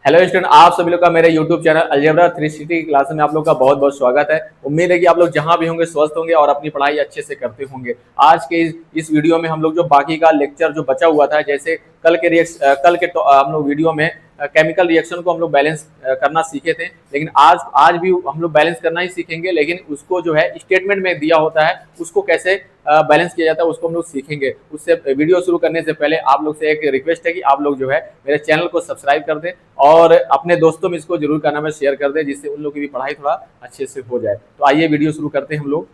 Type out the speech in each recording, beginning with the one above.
Hello student, आप सभी लोग का मेरे YouTube चैनल अलजेब्रा 360 क्लास में आप लोग का बहुत बहुत स्वागत है। उम्मीद है कि आप लोग जहां भी होंगे स्वस्थ होंगे और अपनी पढ़ाई अच्छे से करते होंगे। आज के इस वीडियो में हम लोग जो बाकी का लेक्चर जो बचा हुआ था, जैसे कल के तो हम लोग वीडियो में केमिकल रिएक्शन को हम लोग बैलेंस करना सीखे थे, लेकिन आज भी हम लोग बैलेंस करना ही सीखेंगे, लेकिन उसको जो है स्टेटमेंट में दिया होता है उसको कैसे बैलेंस किया जाता है उसको हम लोग सीखेंगे। उससे वीडियो शुरू करने से पहले आप लोग से एक रिक्वेस्ट है कि आप लोग जो है मेरे चैनल को सब्सक्राइब कर दें और अपने दोस्तों में इसको जरूर करना में शेयर कर दें, जिससे उन लोग की भी पढ़ाई थोड़ा अच्छे से हो जाए। तो आइए वीडियो शुरू करते हैं हम लोग।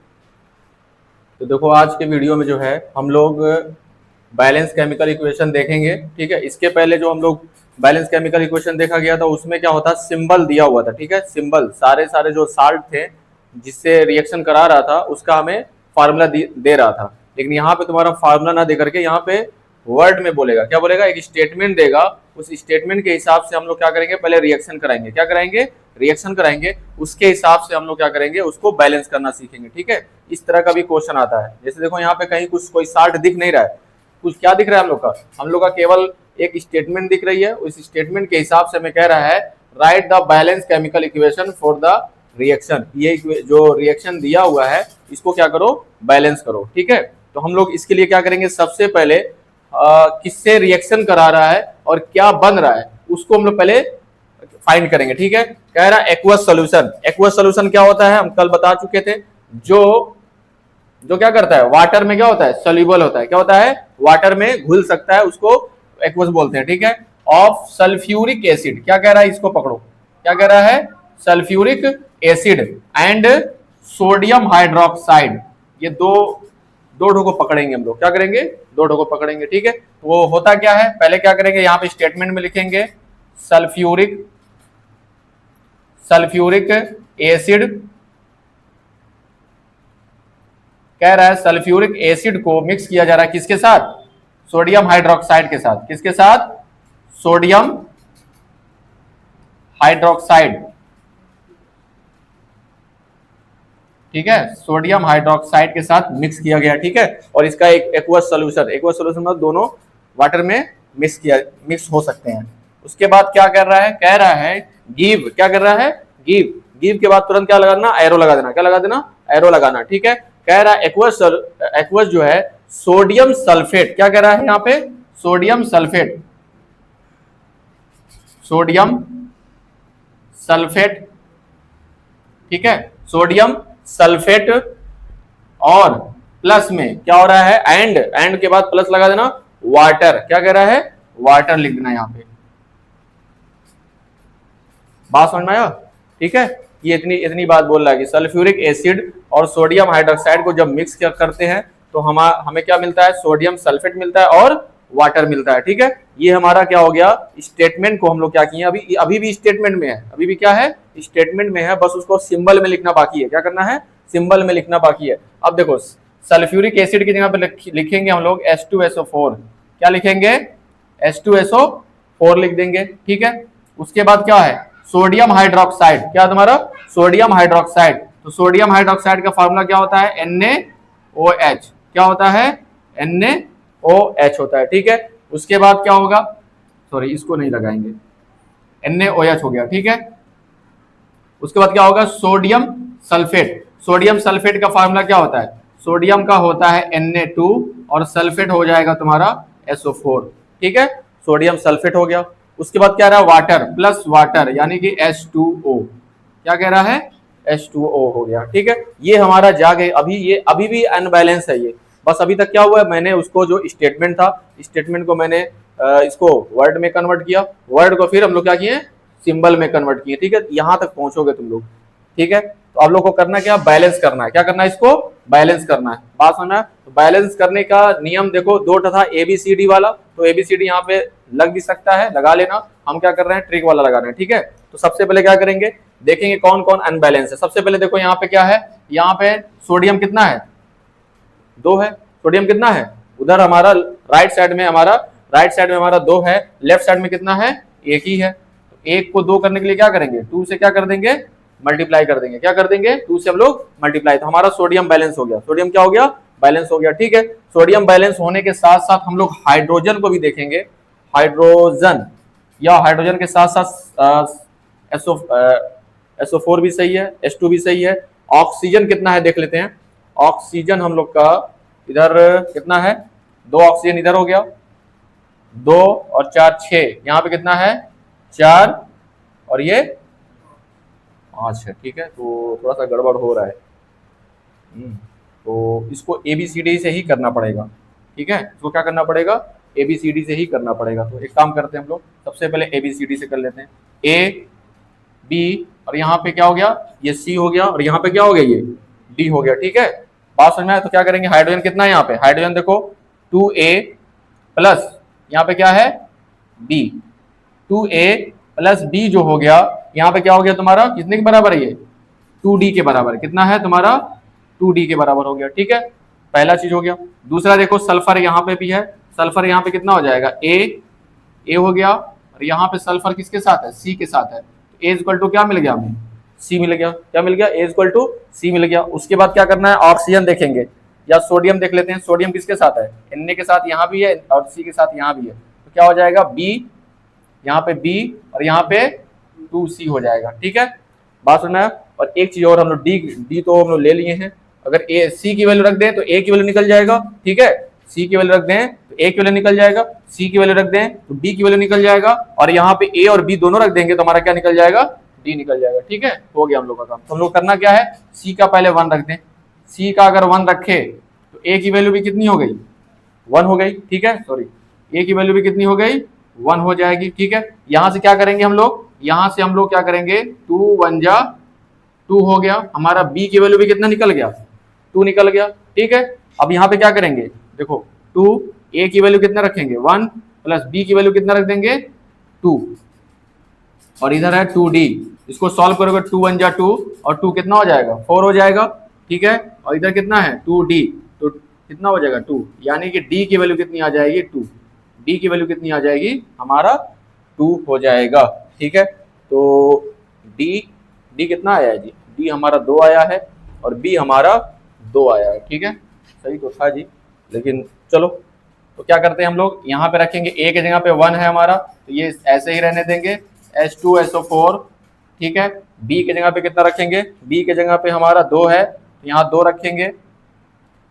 तो देखो, आज के वीडियो में जो है हम लोग बैलेंस केमिकल इक्वेशन देखेंगे। ठीक है, इसके पहले जो हम लोग बैलेंस केमिकल इक्वेशन देखा गया था उसमें क्या होता, सिंबल दिया हुआ था। ठीक है, सिंबल सारे जो साल्ट थे जिससे रिएक्शन करा रहा था उसका हमें फार्मूला दे रहा था, लेकिन यहाँ पे तुम्हारा फार्मूला ना दे करके यहाँ पे वर्ड में बोलेगा। क्या बोलेगा? एक स्टेटमेंट देगा। उस स्टेटमेंट के हिसाब से हम लोग क्या करेंगे, पहले रिएक्शन कराएंगे। क्या कराएंगे? रिएक्शन कराएंगे। उसके हिसाब से हम लोग क्या करेंगे, उसको बैलेंस करना सीखेंगे। ठीक है, इस तरह का भी क्वेश्चन आता है। जैसे देखो, यहाँ पे कहीं कुछ कोई साल्ट दिख नहीं रहा है, कुछ क्या दिख रहा है हम लोग का केवल एक स्टेटमेंट दिख रही है। उस स्टेटमेंट के हिसाब से हमें कह रहा है right the balance chemical equation for the reaction. ये जो रिएक्शन दिया हुआ है इसको क्या करो, बैलेंस करो। ठीक है, तो हम लोग इसके लिए क्या करेंगे, सबसे पहले किससे रिएक्शन करा रहा है और क्या बन रहा है उसको हम लोग पहले फाइंड करेंगे। ठीक है, कह रहा है एक्वस सॉल्यूशन। एक्वस सॉल्यूशन क्या होता है हम कल बता चुके थे। जो क्या करता है, वाटर में क्या होता है, सोल्यूबल होता है। क्या होता है, वाटर में घुल सकता है, उसको एक्वस बोलते हैं। ठीक है, ऑफ सल्फ्यूरिक एसिड। क्या कह रहा है, इसको पकड़ो। क्या कह रहा है, sulphuric acid and sodium hydroxide. ये दो ढो को पकड़ेंगे हम लोग। क्या करेंगे, दो ढो को पकड़ेंगे। ठीक है, तो वो होता क्या है, पहले क्या करेंगे, यहाँ पे स्टेटमेंट में लिखेंगे सल्फ्यूरिक एसिड। कह रहा है सल्फ्यूरिक एसिड को मिक्स किया जा रहा है किसके साथ, सोडियम हाइड्रोक्साइड के साथ। किसके साथ, सोडियम हाइड्रोक्साइड। ठीक है, सोडियम हाइड्रोक्साइड के साथ मिक्स किया गया। ठीक है, और इसका एक एक्वस सॉल्यूशन में दोनों वाटर में मिक्स हो सकते हैं। उसके बाद क्या कर रहा है, कह रहा है गिव। क्या कर रहा है, गिव के बाद तुरंत क्या लगाना, एरो लगा देना। क्या लगा देना, एरो लगाना। ठीक है, कह रहा है एक्वस जो है सोडियम सल्फेट। क्या कह रहा है यहाँ पे, सोडियम सल्फेट। ठीक है, सोडियम सल्फेट और प्लस में क्या हो रहा है, एंड के बाद प्लस लगा देना, वाटर। क्या कह रहा है, वाटर लिख देना यहाँ पे। बात समझ में आया? ठीक है, ये इतनी बात बोल रहा है कि सल्फ्यूरिक एसिड और सोडियम हाइड्रोक्साइड को जब मिक्स करते हैं तो हमें क्या मिलता है, सोडियम सल्फेट मिलता है और वाटर मिलता है। ठीक है, ये हमारा क्या हो गया, स्टेटमेंट को हम लोग क्या किए, अभी भी स्टेटमेंट में है, अभी भी क्या है, स्टेटमेंट में है, बस उसको सिंबल में लिखना बाकी है। क्या करना है, सिंबल में लिखना बाकी है। अब देखो, सल्फ्यूरिक एसिड की जगह पे लिखेंगे हम लोग H2SO4। क्या लिखेंगे, H2SO4 लिख देंगे। ठीक है, उसके बाद क्या है, सोडियम हाइड्रोक्साइड। क्या तुम्हारा, सोडियम हाइड्रोक्साइड। तो सोडियम हाइड्रोक्साइड का फॉर्मूला क्या होता है, NaOH। क्या होता है, NaOH होता है। ठीक है, उसके बाद क्या होगा, सॉरी इसको नहीं लगाएंगे, NaOH हो गया। ठीक है, उसके बाद क्या होगा, सोडियम सल्फेट। सोडियम सल्फेट का फॉर्मूला क्या होता है, सोडियम का होता है Na2 और सल्फेट हो जाएगा तुम्हारा SO4। ठीक है, सोडियम सल्फेट हो गया। उसके बाद क्या रहा, वाटर प्लस वाटर यानी कि H2O। क्या कह रहा है, H2O हो गया। ठीक है, ये हमारा जाके अभी भी अनबैलेंस है ये। बस अभी तक क्या हुआ है, मैंने उसको जो स्टेटमेंट था, स्टेटमेंट को मैंने इसको वर्ड में कन्वर्ट किया, वर्ड को फिर हम लोग क्या किए, सिंबल में कन्वर्ट किए। ठीक है, यहां तक पहुंचोगे तुम लोग। ठीक है, तो आप लोग को करना क्या, बैलेंस करना है। क्या करना है, इसको बैलेंस करना है। बात समझना है? तो बैलेंस करने का नियम देखो, दो था ABCD वाला, तो ABCD यहाँ पे लग भी सकता है, लगा लेना। हम क्या कर रहे हैं, ट्रिक वाला लगा रहे हैं। ठीक है, तो सबसे पहले क्या करेंगे, देखेंगे कौन कौन अनबैलेंस है। सबसे पहले देखो यहाँ पे क्या है, यहाँ पे सोडियम कितना है, 2 है। सोडियम कितना है, उधर हमारा राइट साइड में हमारा 2 है, लेफ्ट साइड में कितना है, 1 ही है। तो 1 को 2 करने के लिए क्या करेंगे, 2 से क्या कर देंगे, मल्टीप्लाई कर देंगे। क्या कर देंगे, 2 से हम लोग मल्टीप्लाई। तो हमारा सोडियम बैलेंस हो गया, सोडियम क्या हो गया, बैलेंस हो गया। ठीक है, सोडियम बैलेंस होने के साथ साथ हम लोग हाइड्रोजन को भी देखेंगे। हाइड्रोजन या हाइड्रोजन के साथ साथ SO4 भी सही है, H2 भी सही है। ऑक्सीजन कितना है देख लेते हैं। ऑक्सीजन हम लोग का इधर कितना है, 2 ऑक्सीजन इधर हो गया, 2 और 4 6, यहाँ पे कितना है 4 और ये 5 है। ठीक है, तो थोड़ा सा गड़बड़ हो रहा है। तो इसको ABCD से ही करना पड़ेगा। ठीक है, इसको क्या करना पड़ेगा, ABCD से ही करना पड़ेगा। तो एक काम करते हैं हम लोग, सबसे पहले ABCD से कर लेते हैं। A B और यहाँ पे क्या हो गया, ये C हो गया, और यहाँ पे क्या हो गया, ये D हो गया। ठीक है, बात समझ में आया। तो क्या करेंगे, हाइड्रोजन कितना है यहाँ पे, हाइड्रोजन देखो 2A प्लस यहाँ पे क्या है B, 2A प्लस B जो हो गया, यहाँ पे क्या हो गया तुम्हारा, कितने के बराबर है ये, 2D के बराबर। कितना है तुम्हारा, 2D के बराबर हो गया। ठीक है, पहला चीज हो गया। दूसरा देखो सल्फर यहाँ पे भी है, सल्फर यहाँ पे कितना हो जाएगा, A हो गया, और यहाँ पे सल्फर किसके साथ है, C के साथ है। A इक्वल टू क्या मिल गया हमें, C मिल गया। क्या मिल गया, A इक्वल टू C मिल गया। उसके बाद क्या करना है, ऑक्सीजन देखेंगे या सोडियम देख लेते हैं। सोडियम किसके साथ है, Na के साथ यहाँ भी है और C के साथ यहाँ भी है। तो क्या हो जाएगा, B, यहाँ पे B और यहाँ पे 2C हो जाएगा। ठीक है, बात सुनना है। और एक चीज और, हम लोग डी तो हम लोग ले लिए हैं, अगर C की वैल्यू रख दें तो A की वैल्यू निकल जाएगा। ठीक है, C की वैल्यू रख दें तो A की वैल्यू निकल जाएगा, C की वैल्यू रख दें तो B की वैल्यू निकल जाएगा, और यहाँ पे A और B दोनों रख देंगे तो हमारा क्या निकल जाएगा, D निकल जाएगा। ठीक है, हो गया हम लोग का काम। तो हम लोग करना क्या है, C का पहले 1 रख दें। C का अगर 1 रखे तो A की वैल्यू भी कितनी हो गई, 1 हो गई। ठीक है, सॉरी, A की वैल्यू भी कितनी हो गई, 1 हो जाएगी। ठीक है, यहाँ से क्या करेंगे हम लोग, यहाँ से हम लोग क्या करेंगे, 2 1 जा 2 हो गया, हमारा B की वैल्यू भी कितना निकल गया, 2 निकल गया। ठीक है, अब यहाँ पे क्या करेंगे, देखो 2, A की वैल्यू कितना रखेंगे 1 प्लस B की वैल्यू कितना रख देंगे 2, और इधर है 2D, इसको सॉल्व करोगे 2 1 जा 2 और 2 कितना हो जाएगा, 4 हो जाएगा। ठीक है, और इधर कितना है 2D, तो कितना हो जाएगा 2, यानी कि D की वैल्यू कितनी आ जाएगी 2, D की वैल्यू कितनी आ जाएगी, हमारा 2 हो जाएगा। ठीक है, तो D कितना आया है जी, D हमारा 2 आया है और B हमारा 2 आया है। ठीक है, सही तो था जी, लेकिन चलो, तो क्या करते हैं हम लोग, यहाँ पे रखेंगे A की जगह पे 1 है हमारा, तो ये ऐसे ही रहने देंगे, H2SO4। ठीक है, B की जगह पे कितना रखेंगे, B की जगह पे हमारा 2 है, तो यहाँ 2 रखेंगे,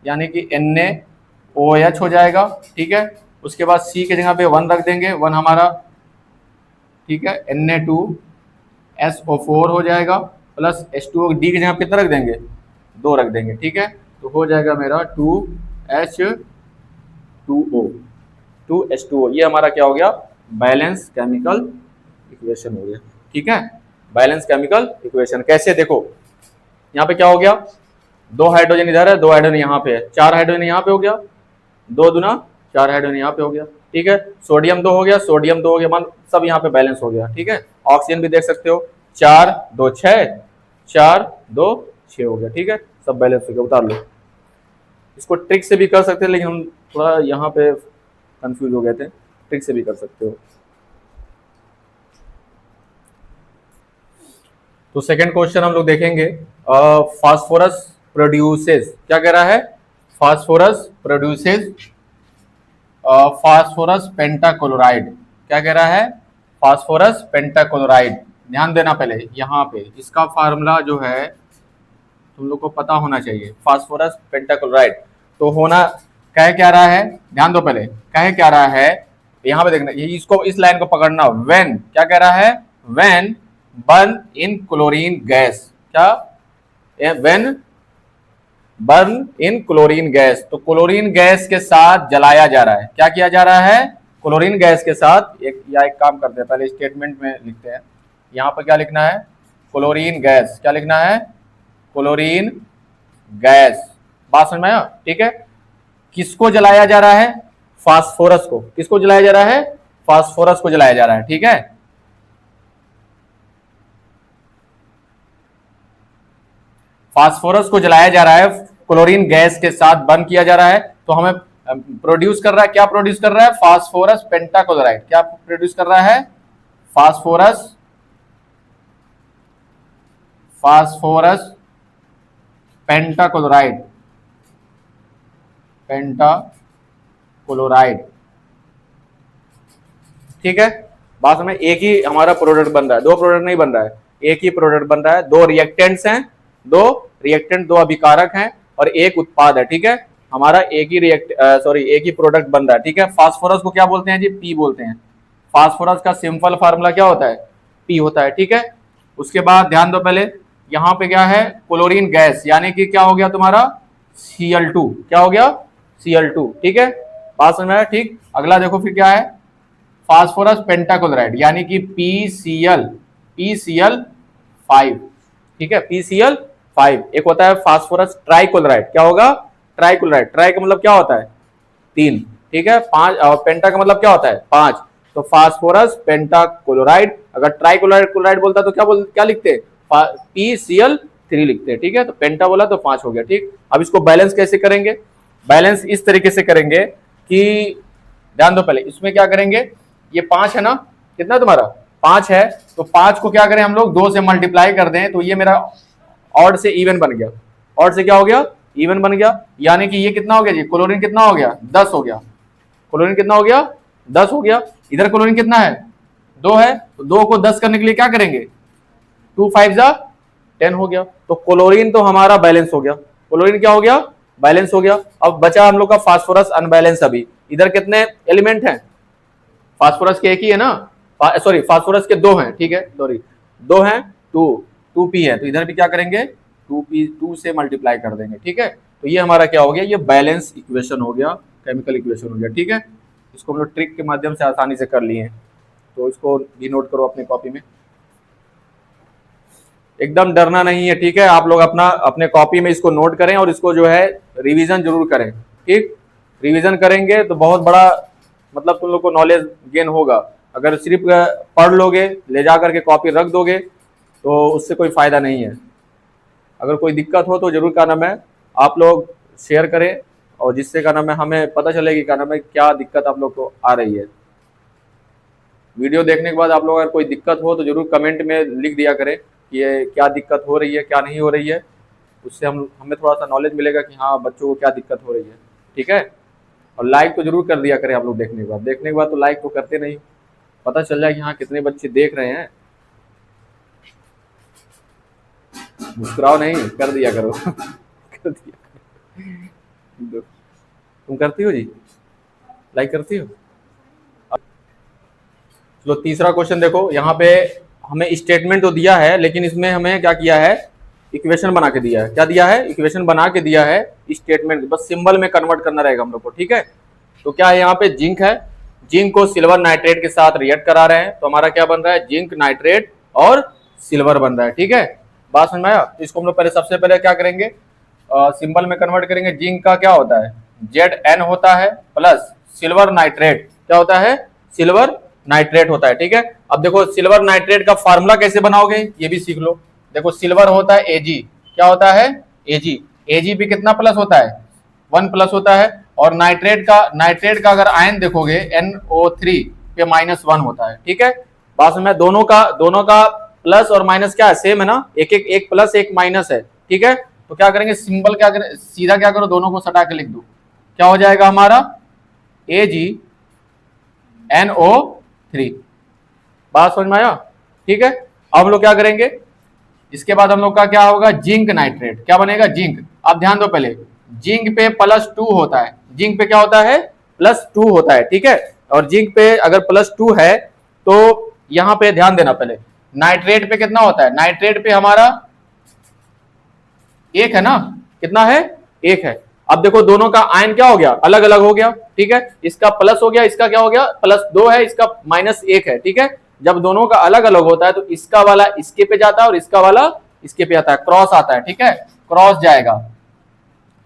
यानी कि NaOH हो जाएगा। ठीक है, उसके बाद C की जगह पे 1 रख देंगे, 1 हमारा, ठीक है, Na2SO4 हो जाएगा, प्लस H2O, D की जगह पे कितना रख देंगे, 2 रख देंगे। ठीक है, तो हो जाएगा मेरा 2H2O, ये हमारा क्या हो गया, बैलेंस केमिकल इक्वेशन हो गया। ठीक है, बैलेंस केमिकल इक्वेशन कैसे, देखो यहाँ पे क्या हो गया, 2 हाइड्रोजन इधर है, 2 हाइड्रोजन यहाँ पे है, 4 हाइड्रोजन यहाँ पे हो गया, 2 दूना 4 हाइड्रोजन यहाँ पे हो गया। ठीक है, सोडियम 2 हो गया, सोडियम 2 हो गया, मान सब यहाँ पे बैलेंस हो गया। ठीक है, ऑक्सीजन भी देख सकते हो, 4 2 6, 4 2 6 हो गया। ठीक है, सब बैलेंस हो गया, उतार लो। इसको ट्रिक से भी कर सकते हैं, लेकिन हम थोड़ा यहाँ पे कंफ्यूज हो गए थे, ट्रिक से भी कर सकते हो। तो सेकंड क्वेश्चन हम लोग देखेंगे, फास्फोरस प्रोड्यूसेस, क्या कह रहा है, फास्फोरस प्रोड्यूसेस फास्फोरस पेंटाक्लोराइड, क्या कह रहा है, फास्फोरस पेंटाक्लोराइड। ध्यान देना पहले यहाँ पे, इसका फार्मूला जो है तुम लोग को पता होना चाहिए, फास्फोरस पेंटाक्लोराइड। तो होना कह क्या रहा है, ध्यान दो पहले, कह क्या रहा है, यहाँ पे देखना, इसको इस लाइन को पकड़ना, व्हेन, क्या कह रहा है, when burn in chlorine gas, क्या, when burn in chlorine gas, तो क्लोरीन गैस के साथ जलाया जा रहा है, क्या किया जा रहा है, क्लोरीन गैस के साथ। एक काम करते हैं, पहले स्टेटमेंट में लिखते हैं, यहाँ पर क्या लिखना है, क्लोरीन गैस, क्या लिखना है, क्लोरीन गैस। बात समझ में आया। ठीक है, किसको जलाया जा रहा है, फास्फोरस को, किसको जलाया जा रहा है, फास्फोरस को जलाया जा रहा है। ठीक है, फास्फोरस को जलाया जा रहा है, क्लोरीन गैस के साथ बर्न किया जा रहा है, तो हमें प्रोड्यूस कर रहा है, क्या प्रोड्यूस कर रहा है, फास्फोरस पेंटाक्लोराइड, क्या प्रोड्यूस कर रहा है, फास्फोरस पेंटाक्लोराइड, पेंटाक्लोराइड। ठीक है, बात में एक ही हमारा प्रोडक्ट बन रहा है, दो प्रोडक्ट नहीं बन रहा है, एक ही प्रोडक्ट बन रहा है। दो रिएक्टेंट्स हैं, दो अभिकारक हैं और एक उत्पाद है, ठीक है। हमारा एक ही प्रोडक्ट बन रहा है, ठीक है। फास्फोरस को क्या बोलते हैं जी? पी बोलते हैं। फास्फोरस का सिंपल फार्मूला क्या होता है? पी होता है, ठीक है। उसके बाद ध्यान दो, पहले यहाँ पे क्या है? क्लोरीन गैस, यानी कि क्या हो गया तुम्हारा? Cl2। क्या हो गया? Cl2, ठीक है। बात समझ में आया? ठीक। अगला देखो फिर क्या है? फास्फोरस पेंटाक्लोराइड, यानी कि PCl5, ठीक है। PCl5। एक होता है फास्फोरस ट्राइक्लोराइड, क्या होगा? ट्राइक्लोराइड। ट्राई का मतलब क्या होता है? 3, ठीक है। 5, और पेंटा का मतलब क्या होता है? 5। तो फास्फोरस पेंटाक्लोराइड। अगर ट्राइक्लोराइड बोलता तो क्या लिखते? PCl3 लिखते हैं, ठीक है। तो पेंटा बोला तो 5 हो गया, ठीक। अब इसको बैलेंस कैसे करेंगे? बैलेंस इस तरीके से करेंगे कि ध्यान दो, पहले इसमें क्या करेंगे? ये 5 है ना, कितना तुम्हारा? 5 है। तो 5 को क्या करें हम लोग? 2 से मल्टीप्लाई कर दें, तो ये मेरा ऑड से इवन बन गया। ऑड से क्या हो गया? इवन बन गया। यानी कि ये कितना हो गया जी? क्लोरीन कितना हो गया? 10 हो गया। क्लोरीन कितना हो गया? 10 हो गया। इधर क्लोरीन कितना है? 2 है। तो 2 को 10 करने के लिए क्या करेंगे? 2 5 जा 10 हो गया। तो क्लोरीन तो हमारा बैलेंस हो गया। क्लोरीन क्या हो गया? बैलेंस हो गया। अब बचा हम लोग का फास्फोरस अनबैलेंस। अभी इधर कितने एलिमेंट हैं? फास्फोरस के एक ही है ना, सॉरी फास्फोरस के 2 हैं, ठीक है। सॉरी 2 हैं, 2p है। तो इधर भी क्या करेंगे? 2 से मल्टीप्लाई कर देंगे, ठीक है। तो ये हमारा क्या हो गया? ये बैलेंस इक्वेशन हो गया, केमिकल इक्वेशन हो गया, ठीक है। इसको हम लोग ट्रिक के माध्यम से आसानी से कर लिए हैं, तो इसको भी नोट करो अपनी कॉपी में। एकदम डरना नहीं है, ठीक है। आप लोग अपने कॉपी में इसको नोट करें और इसको जो है रिवीजन जरूर करें, ठीक। रिवीजन करेंगे तो बहुत बड़ा मतलब तुम लोग को नॉलेज गेन होगा। अगर सिर्फ पढ़ लोगे, ले जा करके कॉपी रख दोगे, तो उससे कोई फायदा नहीं है। अगर कोई दिक्कत हो तो जरूर क्या नाम है आप लोग शेयर करें, और जिससे क्या नाम है हमें पता चलेगी क्या नाम है क्या दिक्कत आप लोग को आ रही है। वीडियो देखने के बाद आप लोग अगर कोई दिक्कत हो तो जरूर कमेंट में लिख दिया करें कि ये क्या दिक्कत हो रही है, क्या नहीं हो रही है। उससे हमें थोड़ा सा नॉलेज मिलेगा कि हाँ बच्चों को क्या दिक्कत हो रही है, ठीक है। और लाइक तो जरूर कर दिया करें आप लोग देखने के बाद तो लाइक तो करते नहीं, पता चल जाए कि हाँ कितने बच्चे देख रहे हैं। मुस्कुराओ नहीं, कर दिया करो कर दिया करो। तुम करती हो जी? लाइक करती हो? चलो तीसरा क्वेश्चन देखो। यहाँ पे हमें स्टेटमेंट तो दिया है, लेकिन इसमें हमें क्या किया है? इक्वेशन बना के दिया है। क्या दिया है? इक्वेशन बना के दिया है। स्टेटमेंट बस सिंबल में कन्वर्ट करना रहेगा हम लोग को, ठीक है। तो क्या है? यहाँ पे जिंक है, जिंक को सिल्वर नाइट्रेट के साथ रिएक्ट करा रहे हैं, तो हमारा क्या बन रहा है? जिंक नाइट्रेट और सिल्वर बन रहा है, ठीक है। बात समझ में आया? तो इसको हम लोग सबसे पहले क्या करेंगे? सिंबल में कन्वर्ट करेंगे। जिंक का क्या होता है? Zn होता है प्लस सिल्वर नाइट्रेट। क्या होता है? सिल्वर नाइट्रेट होता है, ठीक है। अब देखो सिल्वर नाइट्रेट का फार्मूला कैसे बनाओगे ये भी सीख लो। देखो सिल्वर होता है Ag। क्या होता है? Ag। Ag पे कितना प्लस होता है? 1 प्लस होता है। और नाइट्रेट का अगर आयन देखोगे NO3 पे -1 होता है, ठीक है। बात में दोनों का प्लस और माइनस क्या है? सेम है ना, एक प्लस एक माइनस है, ठीक है। तो क्या करेंगे? सिंबल क्या करें? सीधा क्या करो, दोनों को सटा के लिख दो। क्या हो जाएगा हमारा? AgNO3। बात समझ में आया? ठीक है। अब हम लोग क्या करेंगे? इसके बाद हम लोग का क्या होगा? Zinc nitrate. क्या बनेगा? जिंक। अब ध्यान दो, पहले जिंक पे +2 होता है। जिंक पे क्या होता है? +2 होता है, ठीक है। और जिंक पे अगर +2 है तो यहां पे ध्यान देना, पहले नाइट्रेट पे कितना होता है? नाइट्रेट पे हमारा 1 है ना, कितना है? 1 है। अब देखो दोनों का आयन क्या हो गया? अलग अलग हो गया, ठीक है। इसका प्लस हो गया, इसका क्या हो गया? +2 है, इसका -1 है, ठीक है। जब दोनों का अलग अलग होता है तो इसका वाला इसके पे जाता है और इसका वाला इसके पे आता है, क्रॉस आता है, ठीक है। क्रॉस जाएगा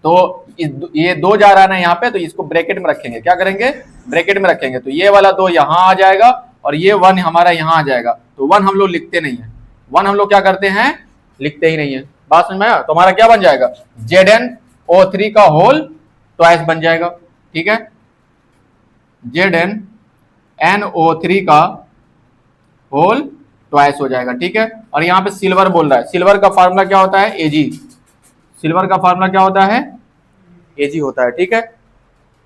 तो ये 2 जा रहा है ना यहाँ पे, तो इसको ब्रैकेट में रखेंगे। क्या करेंगे? ब्रैकेट में रखेंगे। तो ये वाला 2 यहाँ आ जाएगा और ये 1 हमारा यहाँ आ जाएगा। तो 1 हम लोग लिखते नहीं है, 1 हम लोग क्या करते हैं? लिखते ही नहीं है। बात समझ में आया? तो हमारा क्या बन जाएगा? ZnO3 का होल ट्वाइस बन जाएगा, ठीक है। ZnNO3 का होल ट्वाइस हो जाएगा, ठीक है। और यहाँ पे सिल्वर बोल रहा है। सिल्वर का फार्मूला क्या होता है? Ag। सिल्वर का फार्मूला क्या होता है? Ag होता है, ठीक है।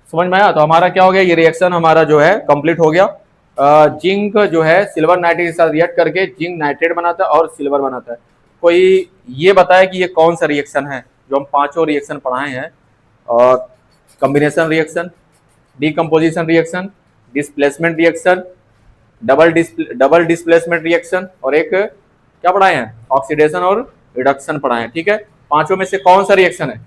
समझ में आया? तो हमारा क्या हो गया? ये रिएक्शन हमारा जो है कंप्लीट हो गया। जिंक जो है सिल्वर नाइट्रेट के साथ रिएक्ट करके जिंक नाइट्रेट बनाता है और सिल्वर बनाता है। कोई ये बताए कि ये कौन सा रिएक्शन है जो हम पांचों रिएक्शन पढ़ाए हैं? और combination reaction, decomposition reaction, displacement reaction, double displacement reaction, और एक क्या पढ़ाए हैं? ऑक्सीडेशन और रिडक्शन पढ़ाए हैं। ठीक है, पांचों में से कौन सा रिएक्शन है?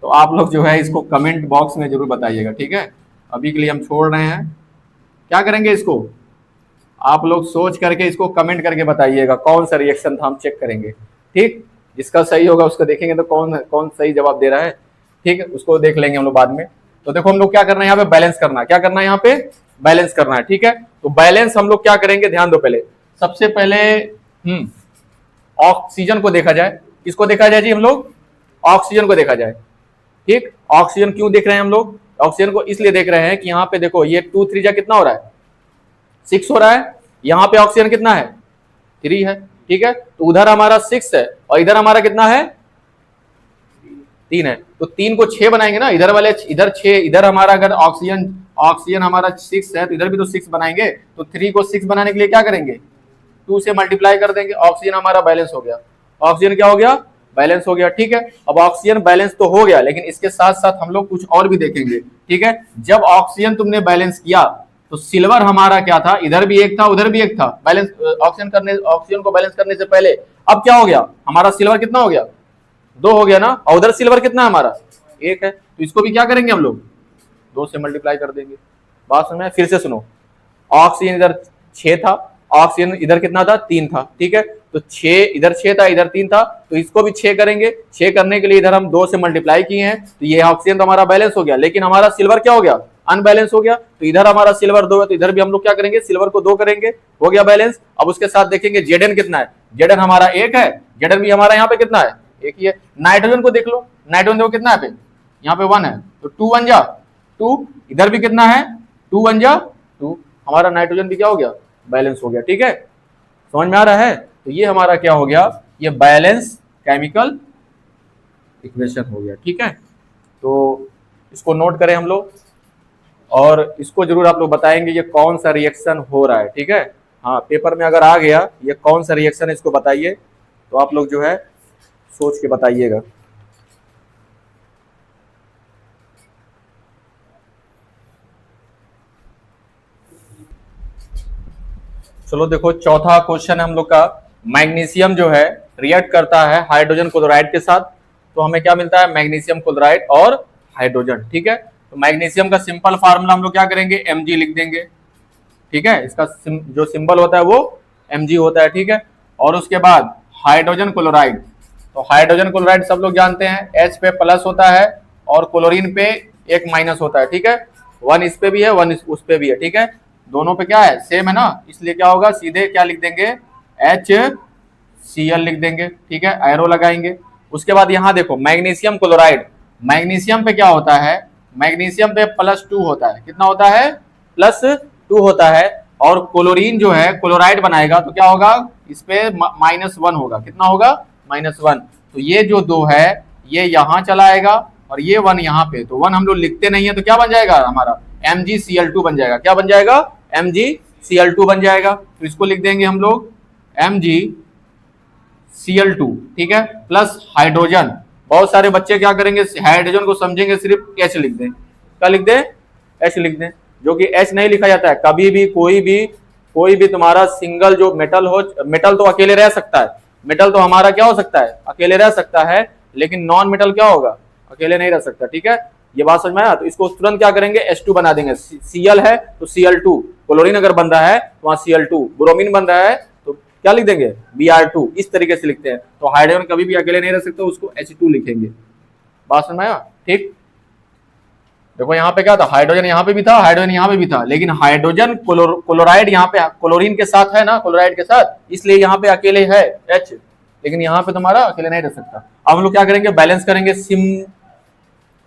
तो आप लोग जो है इसको कमेंट बॉक्स में जरूर बताइएगा। ठीक है, अभी के लिए हम छोड़ रहे हैं। क्या करेंगे इसको? आप लोग सोच करके इसको कमेंट करके बताइएगा कौन सा रिएक्शन था, हम चेक करेंगे। ठीक, जिसका सही होगा उसको देखेंगे तो कौन कौन सही जवाब दे रहा है। ठीक है, उसको देख लेंगे हम लोग बाद में। तो देखो हम लोग क्या करना है यहाँ पे, बैलेंस करना है। क्या करना है यहाँ पे? बैलेंस करना है। ठीक है, तो बैलेंस हम लोग क्या करेंगे, ध्यान दो। पहले सबसे पहले ऑक्सीजन को देखा जाए। किसको देखा जाए जी? हम लोग ऑक्सीजन को देखा जाए। ठीक, ऑक्सीजन क्यों देख रहे हैं हम लोग? ऑक्सीजन को इसलिए देख रहे हैं कि यहाँ पे देखो ये 2 3 जा कितना हो रहा है? 6 हो रहा है। यहाँ पे ऑक्सीजन कितना है? 3 है। ठीक है, तो उधर हमारा 6 है और इधर हमारा कितना है? 3 है। तो 3 को 6 बनाएंगे ना, इधर वाले इधर 6, इधर हमारा अगर ऑक्सीजन हमारा 6 है तो इधर भी तो 6 बनाएंगे। तो 3 को 6 बनाने के लिए क्या करेंगे? 2 से मल्टीप्लाई कर देंगे। ऑक्सीजन हमारा बैलेंस हो गया। ऑक्सीजन क्या हो गया? बैलेंस हो गया। ठीक है, अब ऑक्सीजन बैलेंस तो हो गया, लेकिन इसके साथ साथ हम लोग कुछ और भी देखेंगे। ठीक है, जब ऑक्सीजन तुमने बैलेंस किया तो सिल्वर हमारा क्या था? इधर भी एक था उधर भी एक था। बैलेंस ऑक्सीजन को बैलेंस करने से पहले अब क्या हो गया? हमारा सिल्वर कितना हो गया? 2 हो गया ना, और उधर सिल्वर कितना है हमारा? 1 है। तो इसको भी क्या करेंगे हम लोग? 2 से मल्टीप्लाई कर देंगे। बात समझ में? फिर से सुनो, ऑक्सीजन इधर 6 था, ऑक्सीजन इधर कितना था? 3 था। ठीक है, तो 6 इधर 6 था इधर 3 था, तो इसको भी 6 करेंगे। 6 करने के लिए इधर हम 2 से मल्टीप्लाई किए हैं, तो ये ऑक्सीजन तो हमारा बैलेंस हो गया, लेकिन हमारा सिल्वर क्या हो गया? अनबैलेंस हो गया। तो इधर हमारा सिल्वर 2 है, तो इधर भी हम लोग क्या करेंगे? सिल्वर को 2 करेंगे, हो गया बैलेंस। अब उसके साथ देखेंगे जेडन कितना है। जेडन हमारा 1 है, जेडन भी हमारा यहाँ पे कितना है? 1 ही है। नाइट्रोजन को देख लो, नाइट्रोजन देखो कितना है? यहाँ पे 1 है, तो 2 1 जा 2, इधर भी कितना है? 2 1 जा 2, हमारा नाइट्रोजन भी क्या हो गया? बैलेंस हो गया। ठीक है, समझ में आ रहा है? तो ये हमारा क्या हो गया? ये बैलेंस केमिकल इक्वेशन हो गया। ठीक है, तो इसको नोट करें हम लोग, और इसको जरूर आप लोग बताएंगे ये कौन सा रिएक्शन हो रहा है। ठीक है, हाँ, पेपर में अगर आ गया ये कौन सा रिएक्शन है इसको बताइए, तो आप लोग जो है सोच के बताइएगा। चलो देखो, चौथा क्वेश्चन है हम लोग का। मैग्नीशियम जो है रिएक्ट करता है हाइड्रोजन क्लोराइड के साथ, तो हमें क्या मिलता है? मैग्नीशियम क्लोराइड और हाइड्रोजन। ठीक है, तो मैग्नीशियम का सिंपल फार्मूला हम लोग क्या करेंगे? Mg लिख देंगे। ठीक है, इसका जो सिंबल होता है वो Mg होता है। ठीक है, और उसके बाद हाइड्रोजन क्लोराइड, तो हाइड्रोजन क्लोराइड सब लोग जानते हैं H पे प्लस होता है और क्लोरीन पे एक माइनस होता है। ठीक है, 1 इस पे भी है 1 उस पे भी है। ठीक है, दोनों पे क्या है? सेम है ना, इसलिए क्या होगा? सीधे क्या लिख देंगे? HCl लिख देंगे। ठीक है, एरो लगाएंगे। उसके बाद यहाँ देखो मैग्नीशियम क्लोराइड, मैग्नीशियम पे क्या होता है? मैग्नीशियम पे +2 होता है। कितना होता है? +2 होता है। और क्लोरीन जो है क्लोराइड बनाएगा तो क्या होगा? इस पे -1 होगा। कितना होगा? -1। तो ये जो 2 है ये यहाँ चला आएगा और ये 1 यहाँ पे, तो 1 हम लोग लिखते नहीं है, तो क्या बन जाएगा हमारा? MgCl2 बन जाएगा। क्या बन जाएगा? MgCl2 बन जाएगा। तो इसको लिख देंगे हम लोग MgCl2। ठीक है, प्लस हाइड्रोजन। बहुत सारे बच्चे क्या करेंगे? हाइड्रोजन को समझेंगे सिर्फ H लिख दें। क्या लिख दें? H लिख दें, जो कि H नहीं लिखा जाता है कभी भी। कोई भी तुम्हारा सिंगल जो मेटल हो, मेटल तो अकेले रह सकता है, मेटल तो हमारा क्या हो सकता है? अकेले रह सकता है, लेकिन नॉन मेटल क्या होगा? अकेले नहीं रह सकता। ठीक है, ये बात समझ में आया? तो इसको तुरंत क्या करेंगे? H2 बना देंगे। Cl है तो Cl2, क्लोरीन अगर बन रहा है तो वहां Cl2, ब्रोमीन बन रहा है तो क्या लिख देंगे? Br2। इस तरीके से लिखते हैं। तो हाइड्रोजन कभी भी अकेले नहीं रह सकता, उसको H2 लिखेंगे। बात समझ में आया? ठीक, देखो यहाँ पे क्या था? हाइड्रोजन यहाँ पे भी था, हाइड्रोजन यहाँ पे भी था, लेकिन हाइड्रोजन क्लोराइड यहाँ पे क्लोरीन के साथ है ना, क्लोराइड के साथ, इसलिए यहाँ पे अकेले है H, लेकिन यहाँ पे तुम्हारा अकेले नहीं रह सकता। अब हम लोग क्या करेंगे? बैलेंस करेंगे।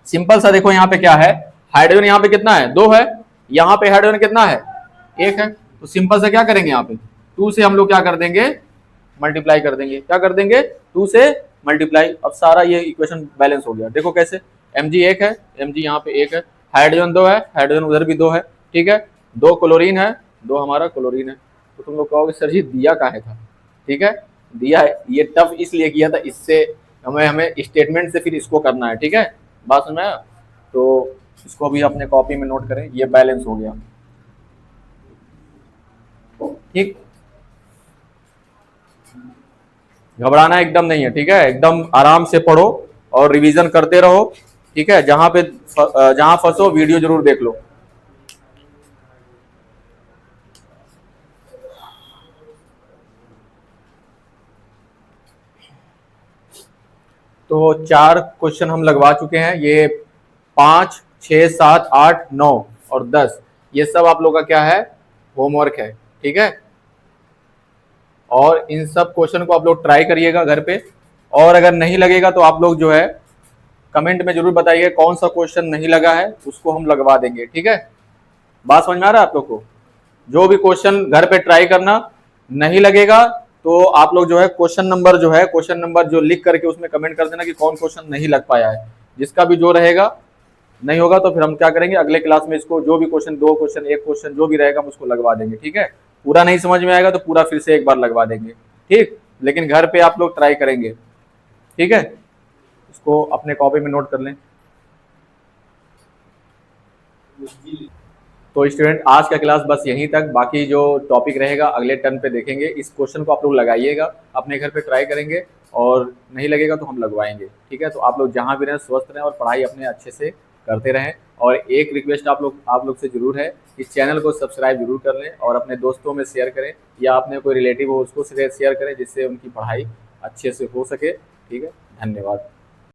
सिंपल सा देखो यहाँ पे क्या है? हाइड्रोजन यहाँ पे कितना है? 2 है। यहाँ पे हाइड्रोजन कितना है? 1 है। तो सिंपल से क्या करेंगे? यहाँ पे 2 से हम लोग क्या कर देंगे? मल्टीप्लाई कर देंगे। क्या कर देंगे? 2 से मल्टीप्लाई। अब सारा ये इक्वेशन बैलेंस हो गया। देखो कैसे? Mg 1 है, Mg यहाँ पे 1 है, हाइड्रोजन 2 है, हाइड्रोजन उधर भी 2 है, ठीक है, 2 क्लोरीन है, 2 हमारा क्लोरीन है। तो तुम लोग कहोगे सर जी दिया काहे था, ठीक है, दिया है ये टफ इसलिए किया था, इससे हमें हमें स्टेटमेंट से फिर इसको करना है, ठीक है, बात समझ में आया? तो इसको भी अपने कॉपी में नोट करें, ये बैलेंस हो गया, ठीक। घबराना एकदम नहीं है, ठीक है, एकदम आराम से पढ़ो और रिवीजन करते रहो, ठीक है। जहां फंसो वीडियो जरूर देख लो। तो 4 क्वेश्चन हम लगवा चुके हैं, ये 5, 6, 7, 8, 9 और 10 ये सब आप लोग का क्या है, होमवर्क है, ठीक है। और इन सब क्वेश्चन को आप लोग ट्राई करिएगा घर पे, और अगर नहीं लगेगा तो आप लोग जो है कमेंट में जरूर बताइए कौन सा क्वेश्चन नहीं लगा है, उसको हम लगवा देंगे, ठीक है। बात समझ में आ रहा है आप लोग को? जो भी क्वेश्चन घर पे ट्राई करना, नहीं लगेगा तो आप लोग जो है क्वेश्चन नंबर जो लिख करके उसमें कमेंट कर देना कि कौन क्वेश्चन नहीं लग पाया है। जिसका भी जो रहेगा नहीं होगा तो फिर हम क्या करेंगे, अगले क्लास में इसको जो भी क्वेश्चन, 2 क्वेश्चन, 1 क्वेश्चन जो भी रहेगा हम उसको लगवा देंगे, ठीक है। पूरा नहीं समझ में आएगा तो पूरा फिर से एक बार लगवा देंगे, ठीक। लेकिन घर पे आप लोग ट्राई करेंगे, ठीक है। इसको अपने कॉपी में नोट कर लें। तो स्टूडेंट आज का क्लास बस यहीं तक, बाकी जो टॉपिक रहेगा अगले टर्न पे देखेंगे। इस क्वेश्चन को आप लोग लगाइएगा, अपने घर पे ट्राई करेंगे और नहीं लगेगा तो हम लगवाएंगे, ठीक है। तो आप लोग जहाँ भी रहें स्वस्थ रहें और पढ़ाई अपने अच्छे से करते रहें। और एक रिक्वेस्ट आप लोग से जरूर है, इस चैनल को सब्सक्राइब जरूर कर लें और अपने दोस्तों में शेयर करें, या अपने कोई रिलेटिव हो उसको शेयर करें, जिससे उनकी पढ़ाई अच्छे से हो सके, ठीक है। धन्यवाद।